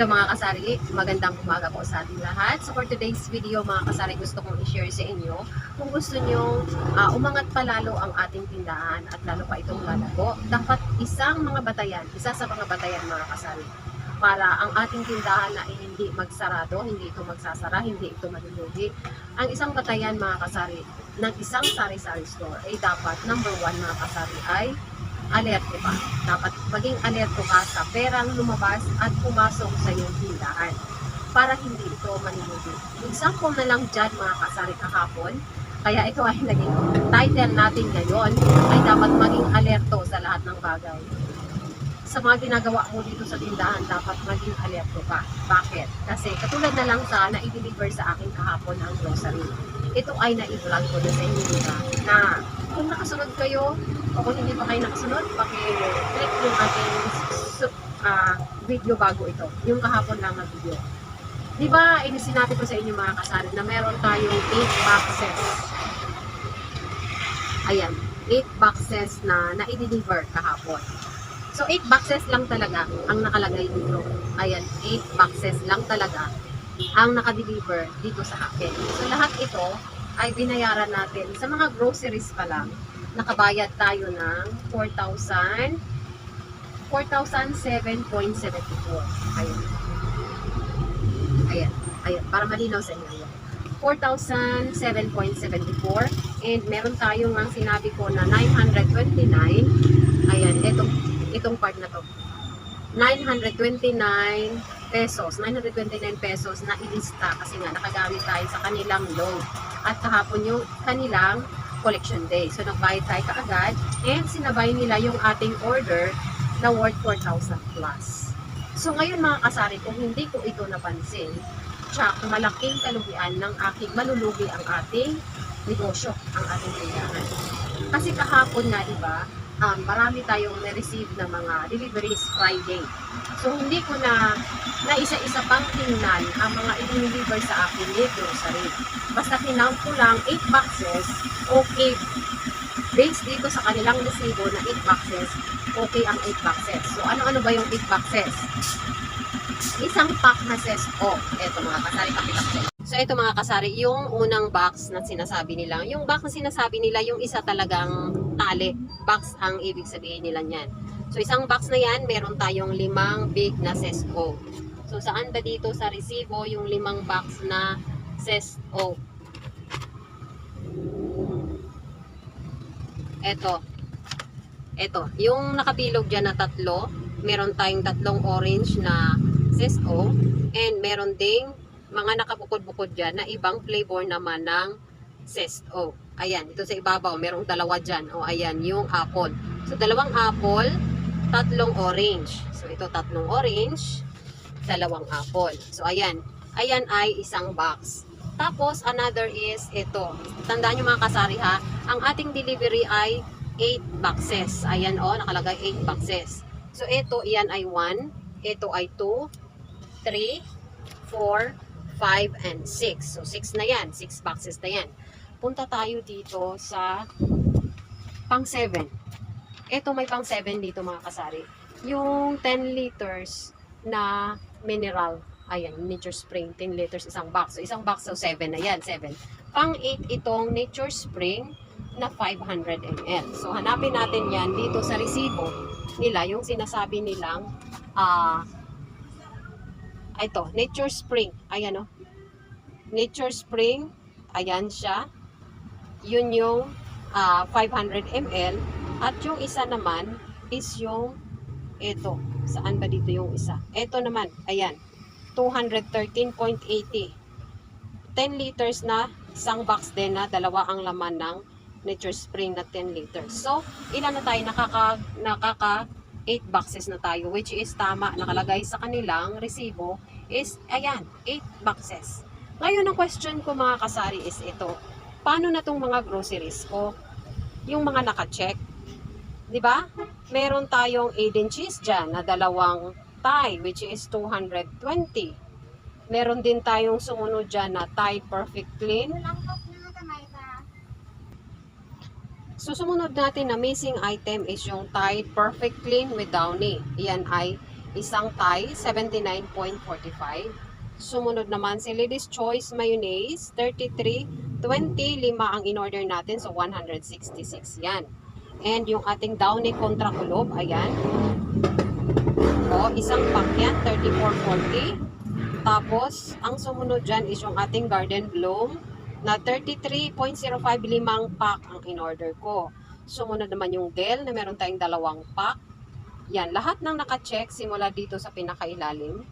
Hello mga kasari, magandang umaga po sa ating lahat. So for today's video mga kasari, gusto kong i-share sa inyo kung gusto nyo umangat pa lalo ang ating tindahan at lalo pa itong lalago. Dapat isa sa mga batayan mga kasari para ang ating tindahan na hindi magsarado, hindi ito magsasara, hindi ito malulugi. Ang isang batayan mga kasari ng isang sari-sari store ay dapat number 1 mga kasari ay alerto ka. Dapat maging alerto ka sa perang lumabas at pumasok sa iyong tindahan para hindi ito manulugi. Example na lang dyan mga kasari kahapon, kaya ito ay naging title natin ngayon ay dapat maging alerto sa lahat ng bagay. Sa mga ginagawa mo dito sa tindahan, dapat maging alerto ka. Bakit? Kasi katulad na lang sa na-deliver sa akin kahapon ang grocery. Ito ay na-vlog ko na sa inyo na kung nakasunod kayo o kung hindi pa kayo nakasunod, paki-click yung ating video bago ito. Yung kahapon lang na video. Diba, sinabi ko sa inyo mga kasari na meron tayong 8 boxes. Ayan, 8 boxes na na-deliver kahapon. So, 8 boxes lang talaga ang nakalagay dito. Ayan, 8 boxes lang talaga ang nakadeliver dito sa akin. So, lahat ito ay binayaran natin. Sa mga groceries pa lang, nakabayad tayo ng 4,007.74. Ayan. Ayan. Ayan. Para malinaw sa inyo. 4,007.74. And meron tayong ang sinabi ko na 929. Ayan. Itong part na to. 929 pesos na ilista kasi nga nakagamit tayo sa kanilang load at kahapon yung kanilang collection day. So nagbayad tayo kaagad and sinabay nila yung ating order na worth 4,000 plus. So ngayon mga kasari, kung hindi ko ito napansin, tsak malaking kalugian ng aking malulugi ang ating negosyo, ang ating tindahan. Kasi kahapon nga, diba, marami tayong na-receive na mga deliveries Friday. So, hindi ko na isa-isa pang tingnan ang mga i-deliver sa akin ni grocery. Basta kinount ko lang 8 boxes, okay. Based dito sa kanilang resibo na 8 boxes, okay ang 8 boxes. So, ano-ano ba yung 8 boxes? Isang pack na sesto. Eto mga kasari, pakita. So, ito mga kasari, yung unang box na sinasabi nila. Yung box na sinasabi nila, yung isa talagang tali. Box ang ibig sabihin nila niyan. So, isang box na yan, meron tayong 5 big na sesto. So, saan ba dito sa resibo yung 5 box na sesto? Ito. Yung nakabilog dyan na 3, meron tayong 3 orange na sesto. And meron ding mga nakabukod-bukod dyan na ibang flavor naman ng sesto. Ayan, ito sa ibabaw, merong 2 dyan. O, ayan, yung apple. So, 2 apple, 3 orange. So, ito 3 orange, 2 apple. So, ayan. Ayan ay isang box. Tapos, another is ito. Tandaan nyo mga kasari ha, ang ating delivery ay 8 boxes. Ayan o, nakalagay 8 boxes. So, ito, iyan ay 1. Ito ay 2, 3, 4, 5, and 6. So, 6 na yan. 6 boxes na yan. Punta tayo dito sa pang 7. Ito may pang 7 dito mga kasari. Yung 10 liters na mineral. Ayan, Nature Spring. 10 liters isang box. So, isang box, so 7 na yan. 7. Pang 8 itong Nature Spring na 500 ml. So, hanapin natin yan dito sa resibo nila. Yung sinasabi nilang ito, Nature Spring. Ayan o. Nature Spring. Ayan siya. Yun yung 500 ml. At yung isa naman is yung ito. Saan ba dito yung isa? Ito naman. Ayan. 213.80. 10 liters na isang box din na 2 ang laman ng Nature Spring na 10 liters. So, ilan na tayo? Nakaka 8 boxes na tayo, which is tama, nakalagay sa kanilang resibo is, ayan, 8 boxes. Ngayon, ang question ko mga kasari is ito, paano na tong mga groceries ko? Yung mga naka-check, di ba? Meron tayong Aden cheese dyan na 2 Thai, which is 220. Meron din tayong sumunod dyan na Thai Perfect Clean. Susunod natin na missing item is yung Tide Perfect Clean with Downy. Yan ay Isang Thai, 79.45. Sumunod naman si Ladies Choice Mayonnaise, 33.20. Lima ang in-order natin, so 166 yan. And yung ating Downy Contra Kulob, ayan. O, isang pack yan, 34.40. Tapos, ang sumunod dyan is yung ating Garden Bloom na 33.05, limang pack ang in-order ko. Sumunod naman yung Del na meron tayong dalawang pack. Yan, lahat ng naka-check simula dito sa pinakailalim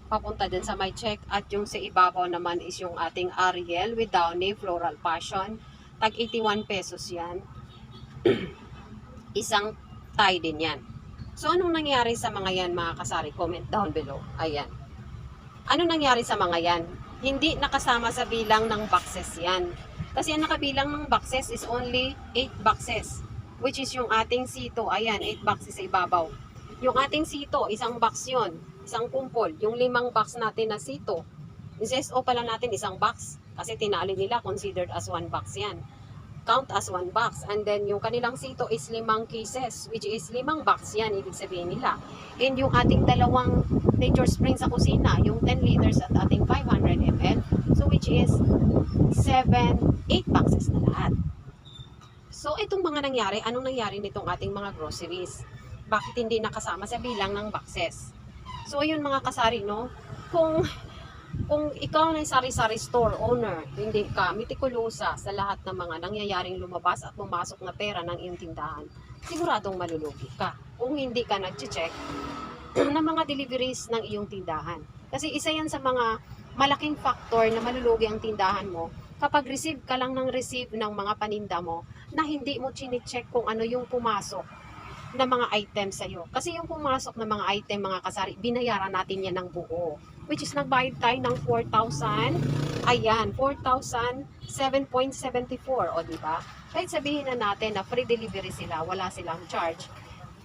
papunta din sa may check, at yung sa ibabaw naman is yung ating Ariel with Downy Floral Passion. Tag 81 pesos yan. Isang Thai din yan. So, anong nangyari sa mga yan, mga kasari? Comment down below. Ayan. Ano nangyari sa mga yan? Hindi nakasama sa bilang ng boxes yan. Kasi ang nakabilang ng boxes is only 8 boxes. Which is yung ating sito. Ayan, 8 boxes sa ibabaw. Yung ating sito, isang box yun. Isang kumpol. Yung 5 box natin na sito. Yung SSO pala natin, isang box. Kasi tinali nila, considered as 1 box yan. Count as 1 box. And then, yung kanilang sito is 5 cases, which is 5 box yan, ibig sabihin nila. And yung ating dalawang Nature Spring sa kusina, yung 10 liters at ating 500 ml. So, which is 8 boxes na lahat. So, itong mga nangyari, anong nangyari nitong ating mga groceries? Bakit hindi nakasama sa bilang ng boxes? So, yun mga kasari, no? Kung ikaw na sari-sari store owner, hindi ka mitikulosa sa lahat ng mga nangyayaring lumabas at pumasok na pera ng iyong tindahan, siguradong malulugi ka. Kung hindi ka nag-check ng mga deliveries ng iyong tindahan. Kasi isa yan sa mga malaking factor na malulugi ang tindahan mo kapag receive ka lang ng receive ng mga paninda mo na hindi mo chine-check kung ano yung pumasok na mga items sa'yo. Kasi yung pumasok na mga item, mga kasari, binayaran natin yan ng buo. Which is nagbayad tayo ng 4,000. Ayan, 4,007.74. O, diba? Kahit sabihin na natin na free delivery sila, wala silang charge,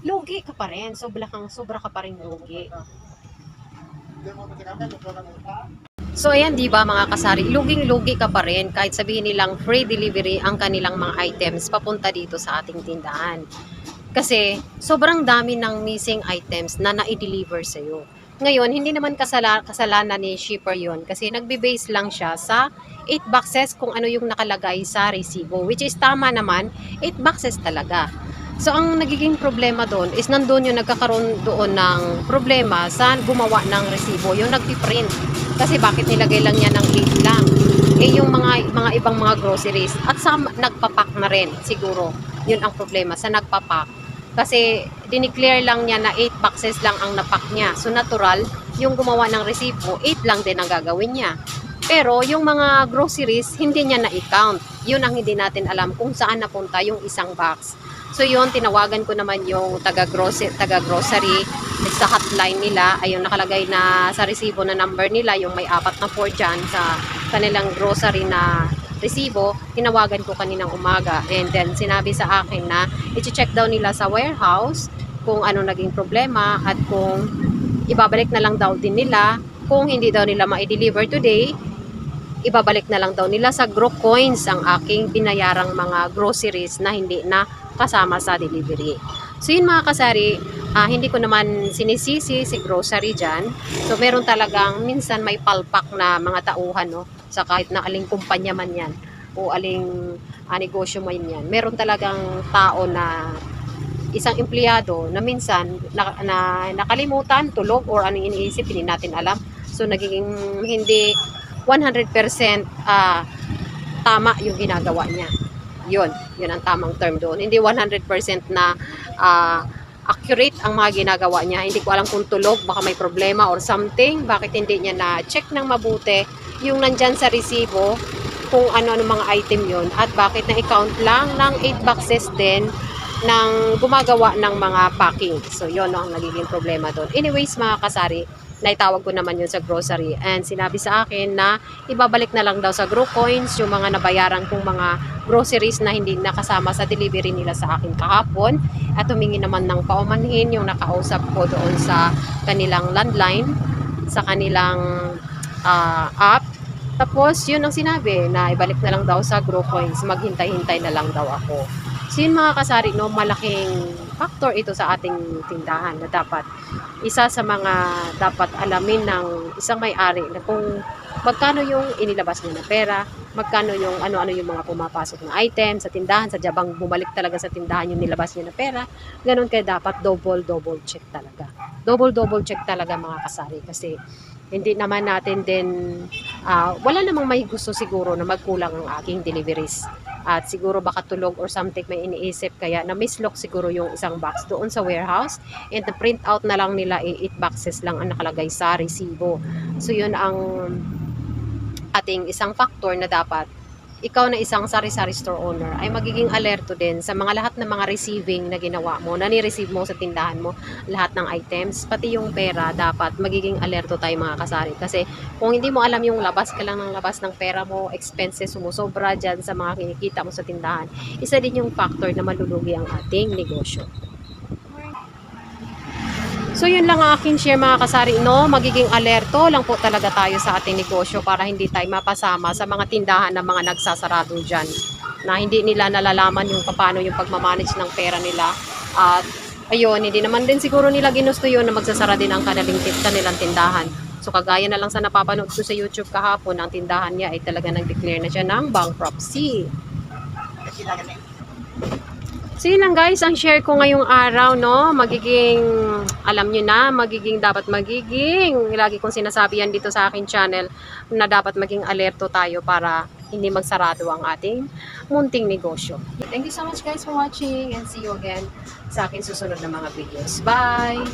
lugi ka pa rin. Sobra ka pa rin lugi. So, ayan, diba mga kasari, luging-lugi ka pa rin kahit sabihin nilang free delivery ang kanilang mga items papunta dito sa ating tindahan. Kasi sobrang dami ng missing items na na-deliver sa'yo. Ngayon, hindi naman kasalanan ni shipper yon kasi nagbe-base lang siya sa 8 boxes kung ano yung nakalagay sa resibo. Which is tama naman, 8 boxes talaga. So, ang nagiging problema doon is nandun yung nagkakaroon doon ng problema sa gumawa ng resibo, yung nagpiprint. Kasi bakit nilagay lang niya ng 8 lang? Eh, yung mga ibang mga groceries at sa nagpapak na rin, siguro. Yun ang problema, sa nagpapak. Kasi dineclare lang niya na 8 boxes lang ang napak niya. So natural, yung gumawa ng resibo, 8 lang din ang gagawin niya. Pero yung mga groceries, hindi niya na-count. Yun ang hindi natin alam kung saan napunta yung isang box. So yun, tinawagan ko naman yung taga-grocery sa hotline nila. Ayun, nakalagay na sa resibo na number nila, yung may 4 na 4 dyan sa kanilang grocery na resibo. Tinawagan ko kaninang umaga, and then sinabi sa akin na i-check daw nila sa warehouse kung ano naging problema at kung ibabalik na lang daw din nila. Kung hindi daw nila ma-deliver today, ibabalik na lang daw nila sa Gro Coins ang aking binayarang mga groceries na hindi na kasama sa delivery. So yun mga kasari, hindi ko naman sinisisi si grocery dyan. So meron talagang minsan may palpak na mga tauhan, no? Sa kahit na aling kumpanya man yan o aling negosyo man yan. Meron talagang tao na isang empleyado na minsan na nakalimutan, tulog, or anong iniisip, hindi natin alam. So nagiging hindi 100% tama yung ginagawa niya. Yun ang tamang term doon. Hindi 100% na accurate ang mga ginagawa niya. Hindi ko alam kung tulog, baka may problema or something. Bakit hindi niya na-check ng mabuti yung nandyan sa resibo kung ano-ano mga item yon, at bakit na-count lang ng 8 boxes din ng gumagawa ng mga packing. So yun ang nagiging problema doon. Anyways mga kasari, naitawag ko naman yun sa grocery, and sinabi sa akin na ibabalik na lang daw sa Gro Coins yung mga nabayaran kong mga groceries na hindi nakasama sa delivery nila sa akin kahapon, at humingi naman ng paumanhin yung nakausap ko doon sa kanilang landline, sa kanilang app. Tapos yun ang sinabi na ibalik na lang daw sa Gro Coins, maghintay-hintay na lang daw ako. So yun mga kasari, no, malaking factor ito sa ating tindahan na dapat isa sa mga dapat alamin ng isang may-ari na kung magkano yung inilabas niya na pera, magkano yung ano-ano yung mga pumapasok na item sa tindahan, sa jabang bumalik talaga sa tindahan yung nilabas niya na pera. Ganun kaya dapat double check talaga. Double check talaga mga kasari kasi hindi naman natin din wala namang may gusto siguro na magkulang ang aking deliveries. At siguro baka tulog or something may iniisip kaya na mislock siguro yung isang box doon sa warehouse and the print out na lang nila 8 boxes lang ang nakalagay sa resibo. So yun ang ating isang factor na dapat ikaw na isang sari-sari store owner ay magiging alerto din sa mga lahat ng mga receiving na ginawa mo, na ni-receive mo sa tindahan mo, lahat ng items, pati yung pera, dapat magiging alerto tayo mga kasari. Kasi kung hindi mo alam yung labas ka lang ng labas ng pera mo, expenses sumusobra dyan sa mga kinikita mo sa tindahan, isa din yung factor na malulugi ang ating negosyo. So yun lang ang aking share mga kasari, no? Magiging alerto lang po talaga tayo sa ating negosyo para hindi tayo mapasama sa mga tindahan ng mga nagsasarado dyan na hindi nila nalalaman yung paano yung pagmamanage ng pera nila. At ayun, hindi naman din siguro nila ginusto yun na magsasara din ang kanilang tindahan. So kagaya na lang sa napapanood ko sa YouTube kahapon, ang tindahan niya ay talaga nag-declare na siya ng bankruptcy. So yun lang guys, ang share ko ngayong araw, no, magiging, alam nyo na, dapat magiging, lagi kong sinasabi yan dito sa aking channel, na dapat maging alerto tayo para hindi magsarado ang ating munting negosyo. Thank you so much guys for watching and see you again sa aking susunod na mga videos. Bye!